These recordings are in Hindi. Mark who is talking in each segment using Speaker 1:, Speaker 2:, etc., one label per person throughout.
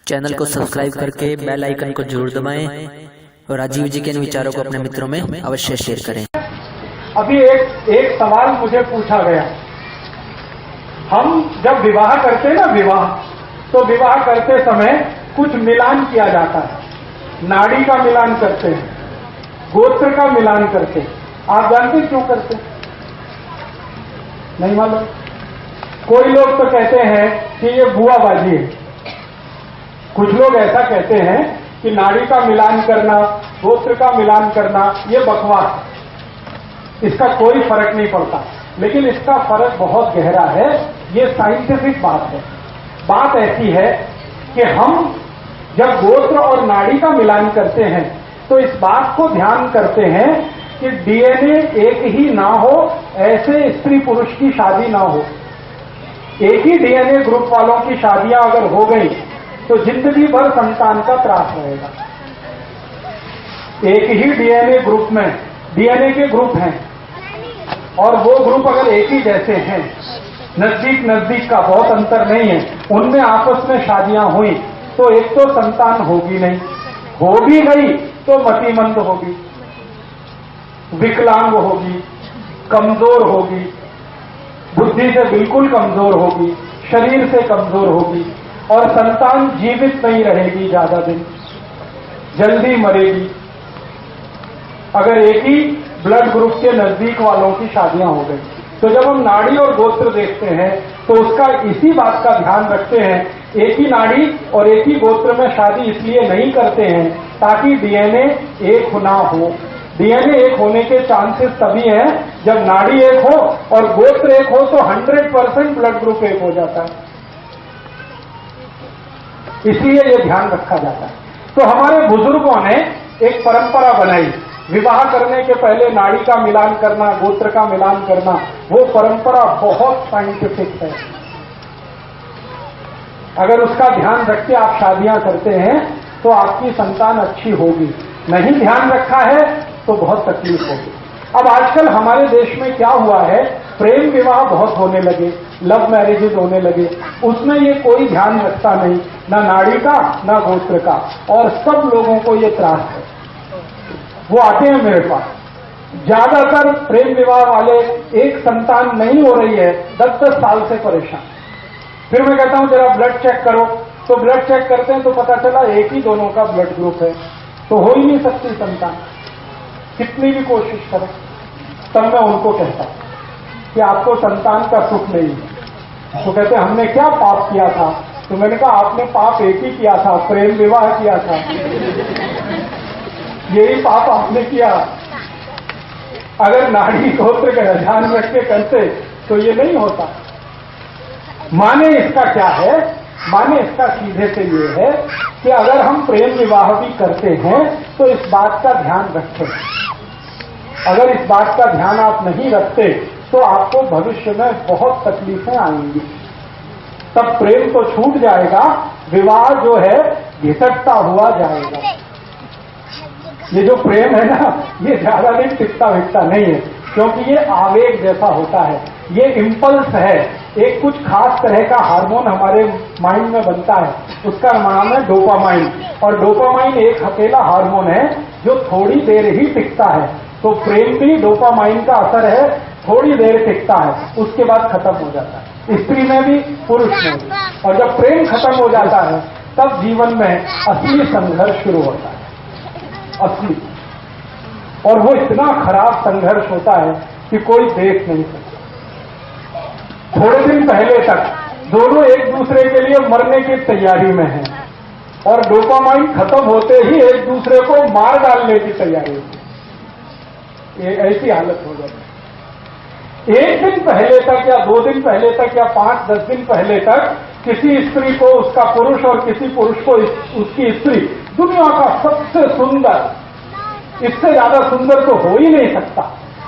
Speaker 1: चैनल को सब्सक्राइब करके बेल आइकन को जरूर दबाएं और राजीव जी के इन विचारों को अपने मित्रों में अवश्य शेयर करें।
Speaker 2: अभी एक सवाल मुझे पूछा गया, हम जब विवाह करते हैं ना, तो विवाह करते समय कुछ मिलान किया जाता है, नाड़ी का मिलान करते हैं, गोत्र का मिलान करते हैं। आप जानते क्यों करते हैं? नहीं मालूम? कोई लोग तो कहते हैं कि ये बुआबाजी है, कुछ लोग ऐसा कहते हैं कि नाड़ी का मिलान करना, गोत्र का मिलान करना ये बकवास है, इसका कोई फर्क नहीं पड़ता। लेकिन इसका फर्क बहुत गहरा है, ये साइंटिफिक बात है। बात ऐसी है कि हम जब गोत्र और नाड़ी का मिलान करते हैं तो इस बात को ध्यान करते हैं कि डीएनए एक ही ना हो, ऐसे स्त्री पुरुष की शादी ना हो। एक ही डीएनए ग्रुप वालों की शादियां अगर हो गई तो जिंदगी भर संतान का त्रास रहेगा। एक ही डीएनए ग्रुप में डीएनए के ग्रुप हैं और वो ग्रुप अगर एक ही जैसे हैं, नजदीक का बहुत अंतर नहीं है, उनमें आपस में शादियां हुई तो एक तो संतान होगी नहीं, हो भी गई तो मतिमंद होगी, विकलांग होगी, कमजोर होगी, बुद्धि से बिल्कुल कमजोर होगी, शरीर से कमजोर होगी और संतान जीवित नहीं रहेगी, ज्यादा दिन जल्दी मरेगी। अगर एक ही ब्लड ग्रुप के नजदीक वालों की शादियां हो गई तो जब हम नाड़ी और गोत्र देखते हैं तो उसका इसी बात का ध्यान रखते हैं। एक ही नाड़ी और एक ही गोत्र में शादी इसलिए नहीं करते हैं ताकि डीएनए एक ना हो। डीएनए एक होने के चांसेस तभी हैं जब नाड़ी एक हो और गोत्र एक हो तो 100% ब्लड ग्रुप एक हो जाता है, इसलिए यह ध्यान रखा जाता है। तो हमारे बुजुर्गों ने एक परंपरा बनाई, विवाह करने के पहले नाड़ी का मिलान करना, गोत्र का मिलान करना। वो परंपरा बहुत साइंटिफिक है। अगर उसका ध्यान रख के आप शादियां करते हैं तो आपकी संतान अच्छी होगी, नहीं ध्यान रखा है तो बहुत तकलीफ होगी। अब आजकल हमारे देश में क्या हुआ है, प्रेम विवाह बहुत होने लगे, लव मैरिजेज होने लगे, उसमें ये कोई ध्यान रखता नहीं, ना नाड़ी का ना गोत्र का, और सब लोगों को ये त्रास है। वो आते हैं मेरे पास, ज्यादातर प्रेम विवाह वाले एक संतान नहीं हो रही है, 10-10 साल से परेशान। फिर मैं कहता हूं जरा ब्लड चेक करो, तो ब्लड चेक करते हैं तो पता चला एक ही दोनों का ब्लड ग्रुप है, तो हो ही नहीं सकती संतान, कितनी भी कोशिश करें। तब मैं उनको कहता कि आपको संतान का सुख नहीं है। तो कहते हमने क्या पाप किया था? तो मैंने कहा आपने पाप एक ही किया था, प्रेम विवाह किया था, यही पाप आपने किया। अगर नाड़ी गोत्र का ध्यान रख के करते तो ये नहीं होता। माने इसका क्या है? माने इसका सीधे से ये है कि अगर हम प्रेम विवाह भी करते हैं तो इस बात का ध्यान रखें। अगर इस बात का ध्यान आप नहीं रखते तो आपको भविष्य में बहुत तकलीफें आएंगी। तब प्रेम तो छूट जाएगा, विवाह जो है घिसटता हुआ जाएगा। ये जो प्रेम है ना, ये ज्यादा दिन टिकता विकता नहीं है, क्योंकि ये आवेग जैसा होता है, ये इम्पल्स है। एक कुछ खास तरह का हार्मोन हमारे माइंड में बनता है, उसका नाम है डोपामाइन, और डोपामाइन एक अकेला हार्मोन है जो थोड़ी देर ही टिकता है। तो प्रेम भी डोपामाइन का असर है, थोड़ी देर टिकता है, उसके बाद खत्म हो जाता है, स्त्री में भी पुरुष में भी। और जब प्रेम खत्म हो जाता है तब जीवन में असली संघर्ष शुरू होता है, असली। और वो इतना खराब संघर्ष होता है कि कोई देख नहीं सकता। थोड़े दिन पहले तक दोनों एक दूसरे के लिए मरने की तैयारी में हैं और डोपामाइन खत्म होते ही एक दूसरे को मार डालने की तैयारी होती है। ऐसी हालत हो जाती है। एक दिन पहले तक या 2 दिन पहले तक या 5-10 दिन पहले तक किसी स्त्री को उसका पुरुष और किसी पुरुष को उसकी स्त्री दुनिया का सबसे सुंदर, इससे ज्यादा सुंदर तो हो ही नहीं सकता,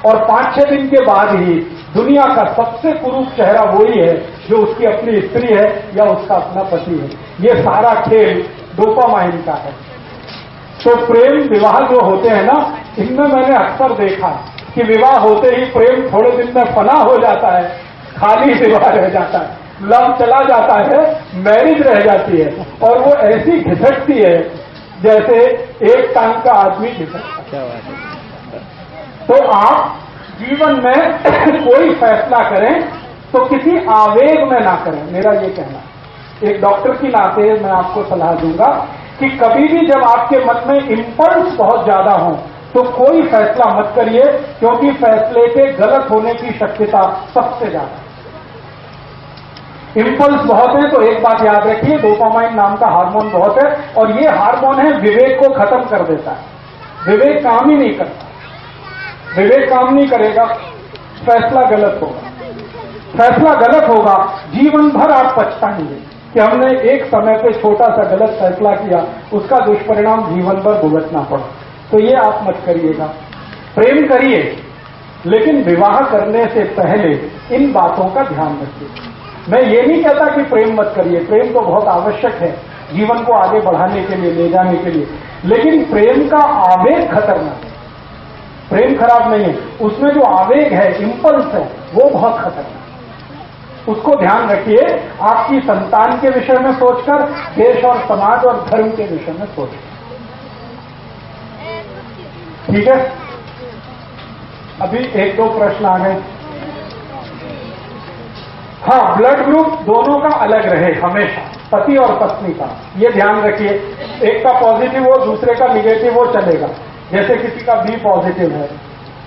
Speaker 2: और 5-6 दिन के बाद ही दुनिया का सबसे कुरूप चेहरा वही है जो उसकी अपनी स्त्री है या उसका अपना पति है। ये सारा खेल डोपामाइन का है। तो प्रेम विवाह जो होते हैं ना, इनमें मैंने अक्सर देखा कि विवाह होते ही प्रेम थोड़े दिन में फना हो जाता है, खाली विवाह रह जाता है। लव चला जाता है, मैरिज रह जाती है और वो ऐसी घिसटती है जैसे एक टांग का आदमी घिसटता है। तो आप जीवन में कोई फैसला करें तो किसी आवेग में ना करें, मेरा ये कहना। एक डॉक्टर की नाते मैं आपको सलाह दूंगा कि कभी भी जब आपके मन में इंपल्स बहुत ज्यादा हो तो कोई फैसला मत करिए, क्योंकि फैसले के गलत होने की शक्यता सबसे ज्यादा है। इंपल्स बहुत है तो एक बात याद रखिए, डोपामाइन नाम का हार्मोन बहुत है और ये हार्मोन है विवेक को खत्म कर देता है। विवेक काम ही नहीं करता, विवेक काम नहीं करेगा, फैसला गलत होगा। फैसला गलत होगा, जीवन भर आप पछताएंगे कि हमने एक समय पे छोटा सा गलत फैसला किया, उसका दुष्परिणाम जीवन भर भुगतना पड़ा। तो ये आप मत करिएगा। प्रेम करिए, लेकिन विवाह करने से पहले इन बातों का ध्यान रखिए। मैं ये नहीं कहता कि प्रेम मत करिए, प्रेम तो बहुत आवश्यक है जीवन को आगे बढ़ाने के लिए, ले जाने के लिए, लेकिन प्रेम का आवेग खतरनाक है। प्रेम खराब नहीं है, उसमें जो आवेग है, इंपल्स है, वो बहुत खतरनाक है। उसको ध्यान रखिए, आपकी संतान के विषय में सोचकर, देश और समाज और धर्म के विषय में सोचकर। ठीक है, अभी एक दो प्रश्न आ गए। हाँ, ब्लड ग्रुप दोनों का अलग रहे हमेशा, पति और पत्नी का, ये ध्यान रखिए। एक का पॉजिटिव हो, दूसरे का निगेटिव हो, चलेगा। जैसे किसी का बी पॉजिटिव है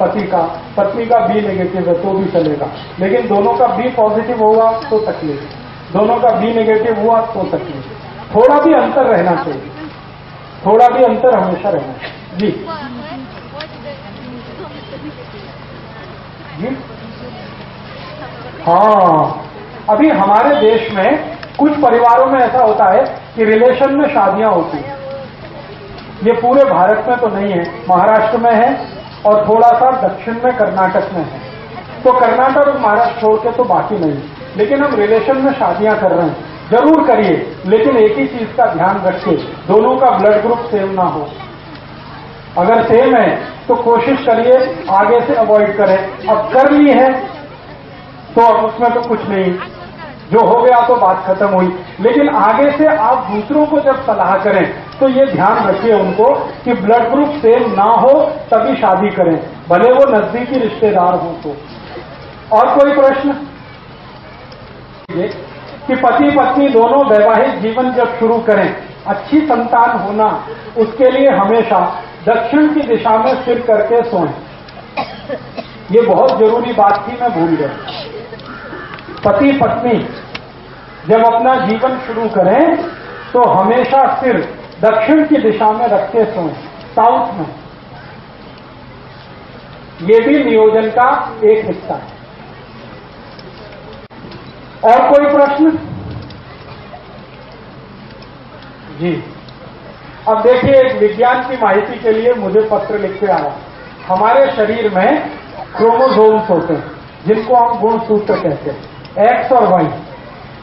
Speaker 2: पति का, पत्नी का बी नेगेटिव है तो भी चलेगा, लेकिन दोनों का बी पॉजिटिव हुआ तो तकलीफ, दोनों का बी नेगेटिव हुआ तो तकलीफ। थोड़ा भी अंतर रहना चाहिए, थोड़ा भी अंतर हमेशा रहना चाहिए। जी जी हाँ, अभी हमारे देश में कुछ परिवारों में ऐसा होता है कि रिलेशन में शादियां होती हैं। ये पूरे भारत में तो नहीं है, महाराष्ट्र में है और थोड़ा सा दक्षिण में कर्नाटक में है। तो कर्नाटक और महाराष्ट्र छोड़ के तो बाकी नहीं, लेकिन हम रिलेशन में शादियां कर रहे हैं। जरूर करिए, लेकिन एक ही चीज का ध्यान रखिए, दोनों का ब्लड ग्रुप सेम ना हो। अगर सेम है तो कोशिश करिए आगे से अवॉइड करें। अब कर ली है तो अब उसमें तो कुछ नहीं, जो हो गया तो बात खत्म हुई। लेकिन आगे से आप दूसरों को जब सलाह करें तो ये ध्यान रखिए उनको कि ब्लड ग्रुप सेम ना हो तभी शादी करें, भले वो नजदीकी रिश्तेदार हो तो। और कोई प्रश्न? कि पति पत्नी दोनों वैवाहिक जीवन जब शुरू करें, अच्छी संतान होना, उसके लिए हमेशा दक्षिण की दिशा में सिर करके सोएं। ये बहुत जरूरी बात थी, मैं भूल गया। पति पत्नी जब अपना जीवन शुरू करें तो हमेशा सिर दक्षिण की दिशा में रख के सोएं, साउथ में। ये भी नियोजन का एक हिस्सा है। और कोई प्रश्न? जी, अब देखिए, एक विज्ञान की माहिती के लिए मुझे पत्र लिख के आया। हमारे शरीर में क्रोमोसोम्स होते हैं जिनको हम गुणसूत्र कहते हैं, एक्स और वाई।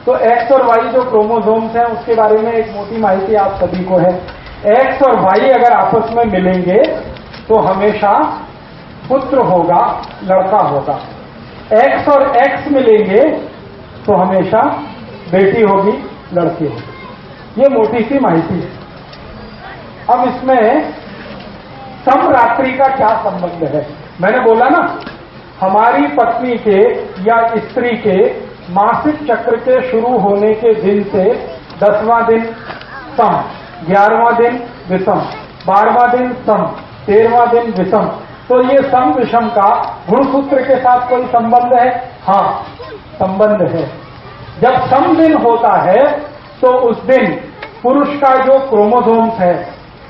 Speaker 2: तो एक्स और वाई जो क्रोमोसोम्स हैं उसके बारे में एक मोटी माहिती आप सभी को है। एक्स और वाई अगर आपस में मिलेंगे तो हमेशा पुत्र होगा, लड़का होगा। एक्स और एक्स मिलेंगे तो हमेशा बेटी होगी, लड़की होगी। ये मोटी सी माहिती है। अब इसमें समरात्रि का क्या संबंध है? मैंने बोला ना, हमारी पत्नी के या स्त्री के मासिक चक्र के शुरू होने के दिन से 10वां दिन सम, 11वां दिन विषम, 12वां दिन सम, 13वां दिन विषम। तो ये सम विषम का गुणसूत्र के साथ कोई संबंध है? हाँ, संबंध है। जब सम दिन होता है तो उस दिन पुरुष का जो क्रोमोसोम्स है,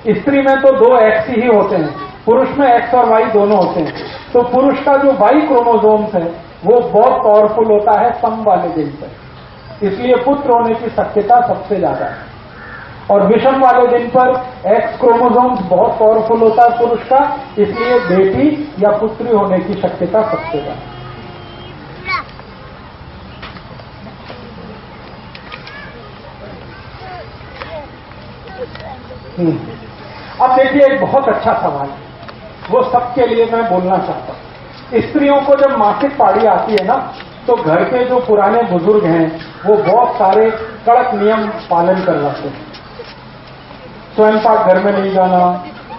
Speaker 2: स्त्री में तो 2 एक्स ही होते हैं, पुरुष में एक्स और वाई दोनों होते हैं। तो पुरुष का जो वाई क्रोमोसोम्स है वो बहुत पावरफुल होता है सम वाले दिन पर, इसलिए पुत्र होने की शक्यता सबसे ज्यादा है। और विषम वाले दिन पर एक्स क्रोमोसोम्स बहुत पावरफुल होता है पुरुष का, इसलिए बेटी या पुत्री होने की शक्यता सबसे ज्यादा। अब देखिए, एक बहुत अच्छा सवाल है, वो सबके लिए मैं बोलना चाहता हूं। स्त्रियों को जब मासिक पाड़ी आती है ना, तो घर के जो पुराने बुजुर्ग हैं वो बहुत सारे कड़क नियम पालन करवाते हैं। स्वयं पाक घर में नहीं जाना,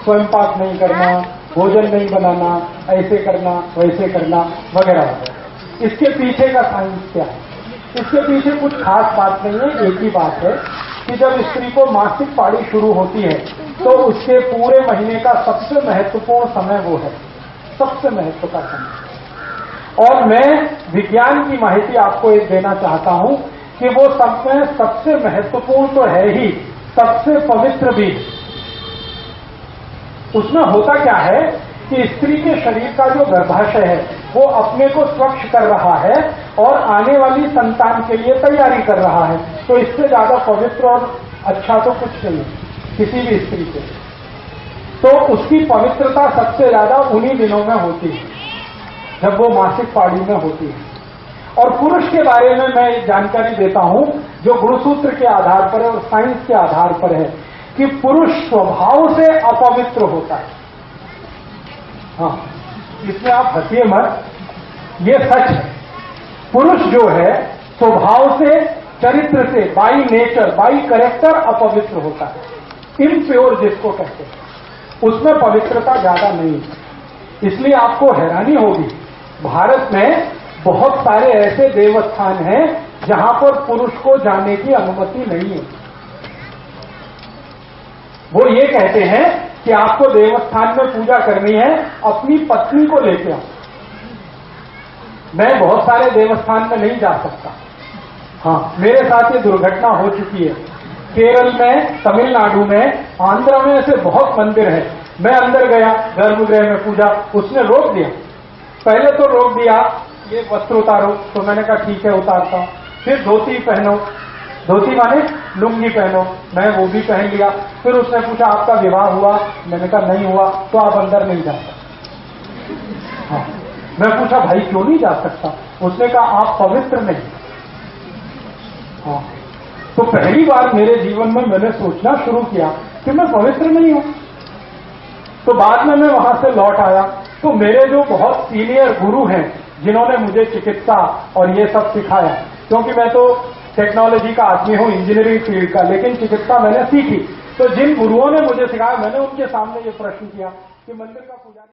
Speaker 2: स्वयं पाक नहीं करना, भोजन नहीं बनाना, ऐसे करना वैसे करना वगैरह वगैरह। इसके पीछे का साइंस क्या है? इसके पीछे कुछ खास बात नहीं है। एक ही बात है कि जब स्त्री को मासिक पाळी शुरू होती है तो उसके पूरे महीने का सबसे महत्वपूर्ण समय वो है, सबसे महत्व का समय। और मैं विज्ञान की माहिती आपको एक देना चाहता हूं कि वो समय सबसे महत्वपूर्ण तो है ही, सबसे पवित्र भी। उसमें होता क्या है कि स्त्री के शरीर का जो गर्भाशय है वो अपने को स्वच्छ कर रहा है और आने वाली संतान के लिए तैयारी कर रहा है। तो इससे ज्यादा पवित्र और अच्छा तो कुछ नहीं किसी भी स्त्री के। तो उसकी पवित्रता सबसे ज्यादा उन्हीं दिनों में होती है जब वो मासिक पाळी में होती है। और पुरुष के बारे में मैं एक जानकारी देता हूं जो गुणसूत्र के आधार पर है और साइंस के आधार पर है कि पुरुष स्वभाव से अपवित्र होता है। हाँ, इसमें आप हंसिए मत, ये सच है। पुरुष जो है स्वभाव से, चरित्र से, बाई नेचर, बाई कैरेक्टर अपवित्र होता है। इम्प्योर जिसको कहते हैं, उसमें पवित्रता ज्यादा नहीं है। इसलिए आपको हैरानी होगी, भारत में बहुत सारे ऐसे देवस्थान हैं जहां पर पुरुष को जाने की अनुमति नहीं है। वो ये कहते हैं कि आपको देवस्थान में पूजा करनी है, अपनी पत्नी को लेके आओ। मैं बहुत सारे देवस्थान में नहीं जा सकता। हाँ, मेरे साथ ये दुर्घटना हो चुकी है। केरल में, तमिलनाडु में, आंध्र में ऐसे बहुत मंदिर हैं। मैं अंदर गया गर्भगृह में पूजा, उसने रोक दिया। पहले तो रोक दिया ये वस्त्र उतारो, तो मैंने कहा ठीक है उतारता हूं। फिर धोती पहनो, धोती माने लुंगी पहनो, मैं वो भी पहन लिया। फिर उसने पूछा आपका विवाह हुआ? मैंने कहा नहीं हुआ, तो आप अंदर नहीं जा सकते। हाँ, मैं पूछा भाई क्यों नहीं जा सकता? उसने कहा आप पवित्र नहीं। हाँ, तो पहली बार मेरे जीवन में मैंने सोचना शुरू किया कि मैं पवित्र नहीं हूं। तो बाद में मैं वहां से लौट आया तो मेरे जो बहुत सीनियर गुरु हैं जिन्होंने मुझे चिकित्सा और ये सब सिखाया, क्योंकि मैं तो टेक्नोलॉजी का आदमी हूं, इंजीनियरिंग फील्ड का, लेकिन चिकित्सा मैंने सीखी। तो जिन गुरुओं ने मुझे सिखाया मैंने उनके सामने ये प्रश्न किया कि मंदिर का पूजा